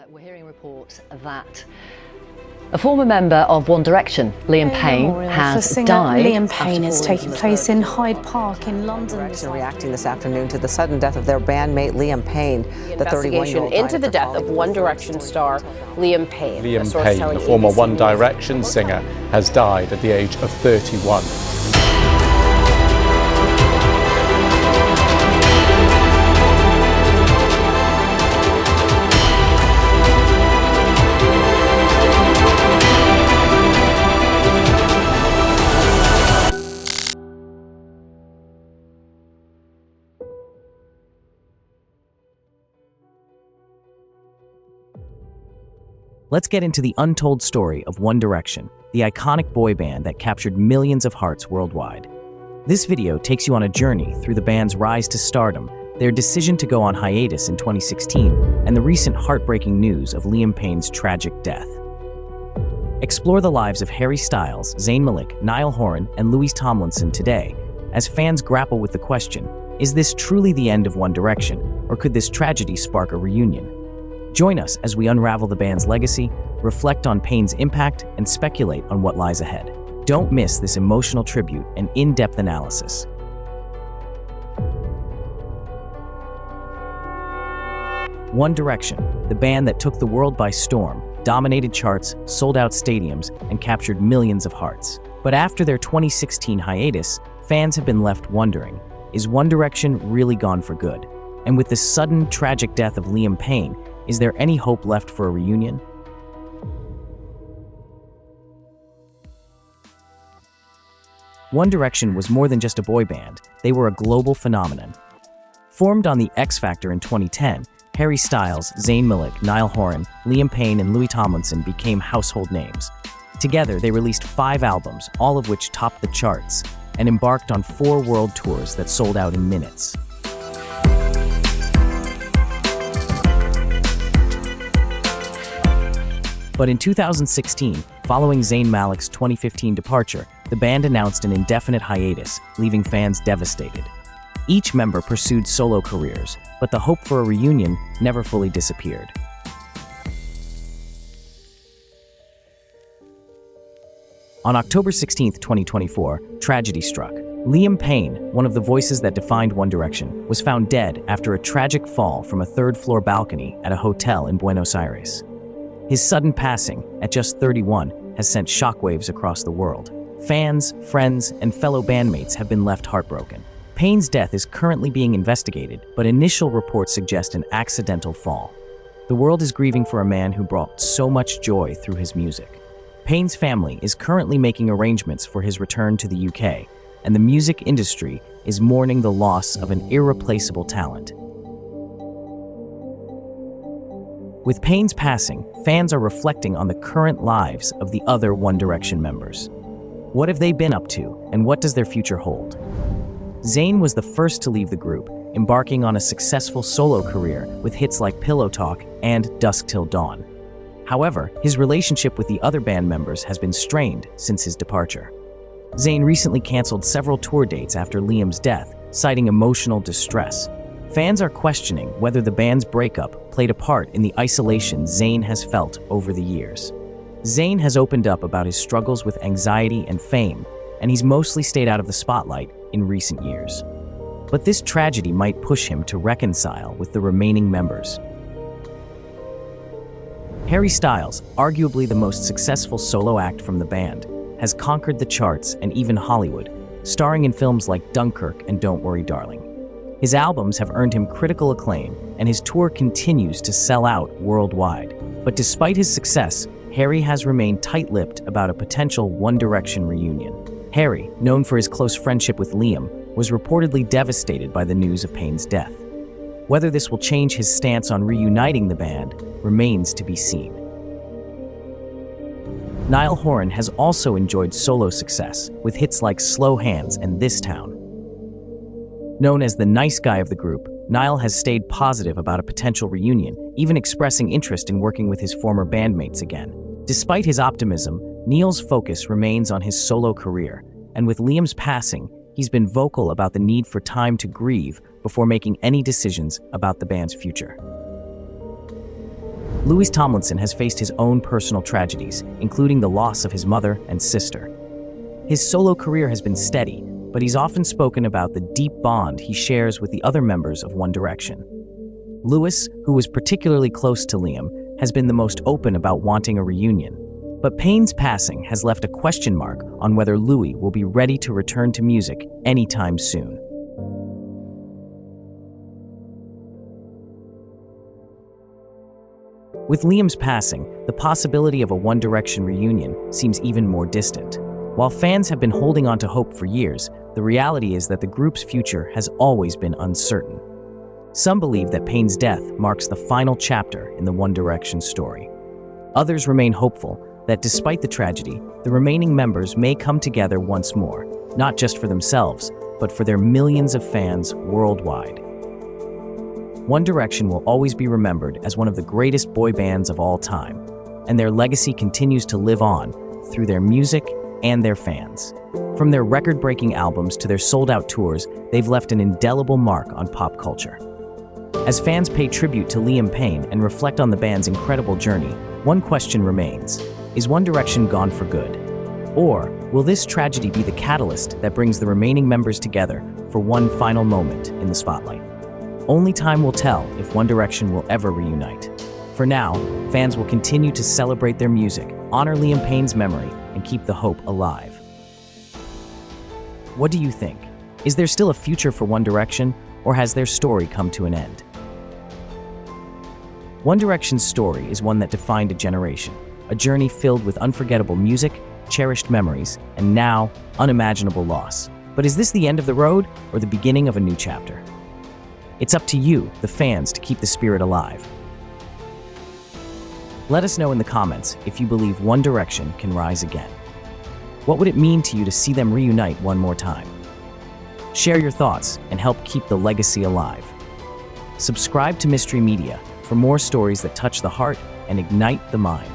We're hearing reports that a former member of One Direction, Liam Payne, has died. Liam Payne is taking place in Hyde Park in London. Direction reacting this afternoon to the sudden death of their bandmate Liam Payne. The investigation into the death of One Direction star Liam Payne. Liam Payne, the former One Direction singer, has died at the age of 31. Let's get into the untold story of One Direction, the iconic boy band that captured millions of hearts worldwide. This video takes you on a journey through the band's rise to stardom, their decision to go on hiatus in 2016, and the recent heartbreaking news of Liam Payne's tragic death. Explore the lives of Harry Styles, Zayn Malik, Niall Horan, and Louis Tomlinson today, as fans grapple with the question, is this truly the end of One Direction, or could this tragedy spark a reunion? Join us as we unravel the band's legacy, reflect on Payne's impact, and speculate on what lies ahead. Don't miss this emotional tribute and in-depth analysis. One Direction, the band that took the world by storm, dominated charts, sold out stadiums, and captured millions of hearts. But after their 2016 hiatus, fans have been left wondering, is One Direction really gone for good? And with the sudden, tragic death of Liam Payne, is there any hope left for a reunion? One Direction was more than just a boy band, they were a global phenomenon. Formed on The X Factor in 2010, Harry Styles, Zayn Malik, Niall Horan, Liam Payne, and Louis Tomlinson became household names. Together, they released 5 albums, all of which topped the charts, and embarked on 4 world tours that sold out in minutes. But in 2016, following Zayn Malik's 2015 departure, the band announced an indefinite hiatus, leaving fans devastated. Each member pursued solo careers, but the hope for a reunion never fully disappeared. On October 16, 2024, tragedy struck. Liam Payne, one of the voices that defined One Direction, was found dead after a tragic fall from a third-floor balcony at a hotel in Buenos Aires. His sudden passing, at just 31, has sent shockwaves across the world. Fans, friends, and fellow bandmates have been left heartbroken. Payne's death is currently being investigated, but initial reports suggest an accidental fall. The world is grieving for a man who brought so much joy through his music. Payne's family is currently making arrangements for his return to the UK, and the music industry is mourning the loss of an irreplaceable talent. With Payne's passing, fans are reflecting on the current lives of the other One Direction members. What have they been up to, and what does their future hold? Zayn was the first to leave the group, embarking on a successful solo career with hits like Pillow Talk and Dusk Till Dawn. However, his relationship with the other band members has been strained since his departure. Zayn recently canceled several tour dates after Liam's death, citing emotional distress. Fans are questioning whether the band's breakup played a part in the isolation Zayn has felt over the years. Zayn has opened up about his struggles with anxiety and fame, and he's mostly stayed out of the spotlight in recent years. But this tragedy might push him to reconcile with the remaining members. Harry Styles, arguably the most successful solo act from the band, has conquered the charts and even Hollywood, starring in films like Dunkirk and Don't Worry Darling. His albums have earned him critical acclaim, and his tour continues to sell out worldwide. But despite his success, Harry has remained tight-lipped about a potential One Direction reunion. Harry, known for his close friendship with Liam, was reportedly devastated by the news of Payne's death. Whether this will change his stance on reuniting the band remains to be seen. Niall Horan has also enjoyed solo success, with hits like Slow Hands and This Town. Known as the nice guy of the group, Niall has stayed positive about a potential reunion, even expressing interest in working with his former bandmates again. Despite his optimism, Niall's focus remains on his solo career, and with Liam's passing, he's been vocal about the need for time to grieve before making any decisions about the band's future. Louis Tomlinson has faced his own personal tragedies, including the loss of his mother and sister. His solo career has been steady, but he's often spoken about the deep bond he shares with the other members of One Direction. Louis, who was particularly close to Liam, has been the most open about wanting a reunion. But Payne's passing has left a question mark on whether Louis will be ready to return to music anytime soon. With Liam's passing, the possibility of a One Direction reunion seems even more distant. While fans have been holding on to hope for years, the reality is that the group's future has always been uncertain. Some believe that Payne's death marks the final chapter in the One Direction story. Others remain hopeful that despite the tragedy, the remaining members may come together once more, not just for themselves, but for their millions of fans worldwide. One Direction will always be remembered as one of the greatest boy bands of all time, and their legacy continues to live on through their music and their fans. From their record-breaking albums to their sold-out tours, they've left an indelible mark on pop culture. As fans pay tribute to Liam Payne and reflect on the band's incredible journey, one question remains: is One Direction gone for good? Or will this tragedy be the catalyst that brings the remaining members together for one final moment in the spotlight? Only time will tell if One Direction will ever reunite. For now, fans will continue to celebrate their music, honor Liam Payne's memory, and keep the hope alive. What do you think? Is there still a future for One Direction, or has their story come to an end? One Direction's story is one that defined a generation, a journey filled with unforgettable music, cherished memories, and now, unimaginable loss. But is this the end of the road, or the beginning of a new chapter? It's up to you, the fans, to keep the spirit alive. Let us know in the comments if you believe One Direction can rise again. What would it mean to you to see them reunite one more time? Share your thoughts and help keep the legacy alive. Subscribe to Mystery Media for more stories that touch the heart and ignite the mind.